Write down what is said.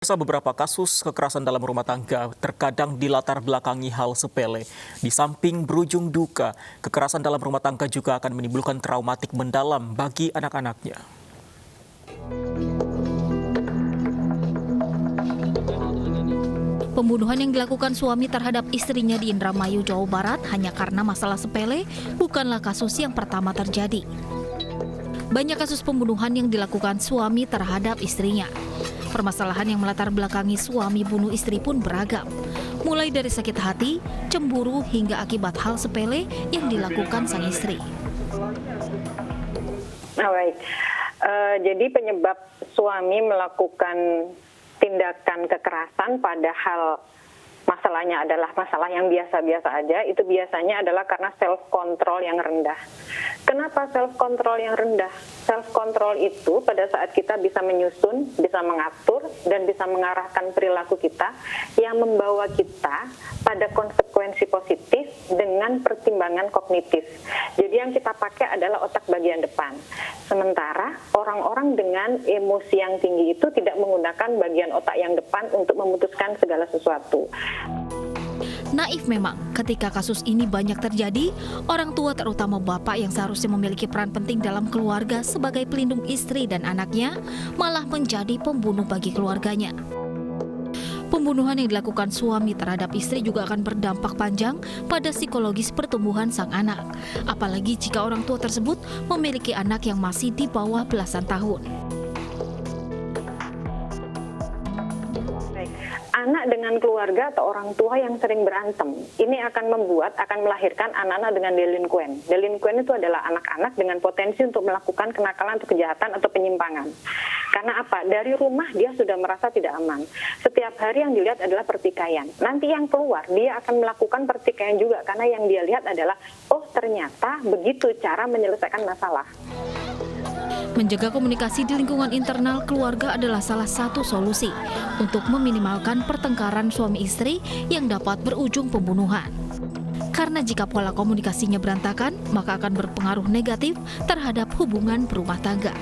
Beberapa kasus kekerasan dalam rumah tangga terkadang dilatar belakangi hal sepele. Di samping berujung duka, kekerasan dalam rumah tangga juga akan menimbulkan traumatik mendalam bagi anak-anaknya. Pembunuhan yang dilakukan suami terhadap istrinya di Indramayu, Jawa Barat hanya karena masalah sepele bukanlah kasus yang pertama terjadi. Banyak kasus pembunuhan yang dilakukan suami terhadap istrinya. Permasalahan yang melatar belakangi suami bunuh istri pun beragam. Mulai dari sakit hati, cemburu, hingga akibat hal sepele yang dilakukan sang istri. Baik, jadi penyebab suami melakukan tindakan kekerasan padahal masalahnya adalah masalah yang biasa-biasa aja, itu biasanya adalah karena self-control yang rendah. Kenapa self-control yang rendah? Self-control itu pada saat kita bisa menyusun, bisa mengatur, dan bisa mengarahkan perilaku kita yang membawa kita pada konsekuensi positif dengan pertimbangan kognitif. Jadi yang kita pakai adalah otak bagian depan. Sementara orang-orang dengan emosi yang tinggi itu tidak menggunakan bagian otak yang depan untuk memutuskan segala sesuatu. Naif memang, ketika kasus ini banyak terjadi, orang tua terutama bapak yang seharusnya memiliki peran penting dalam keluarga sebagai pelindung istri dan anaknya, malah menjadi pembunuh bagi keluarganya. Pembunuhan yang dilakukan suami terhadap istri juga akan berdampak panjang pada psikologis pertumbuhan sang anak. Apalagi jika orang tua tersebut memiliki anak yang masih di bawah belasan tahun. Anak dengan keluarga atau orang tua yang sering berantem, ini akan melahirkan anak-anak dengan delinkuen. Delinkuen itu adalah anak-anak dengan potensi untuk melakukan kenakalan atau kejahatan atau penyimpangan. Karena apa? Dari rumah dia sudah merasa tidak aman. Setiap hari yang dilihat adalah pertikaian. Nanti yang keluar, dia akan melakukan pertikaian juga karena yang dia lihat adalah, oh ternyata begitu cara menyelesaikan masalah. Menjaga komunikasi di lingkungan internal keluarga adalah salah satu solusi untuk meminimalkan pertengkaran suami istri yang dapat berujung pembunuhan. Karena jika pola komunikasinya berantakan, maka akan berpengaruh negatif terhadap hubungan berumah tangga.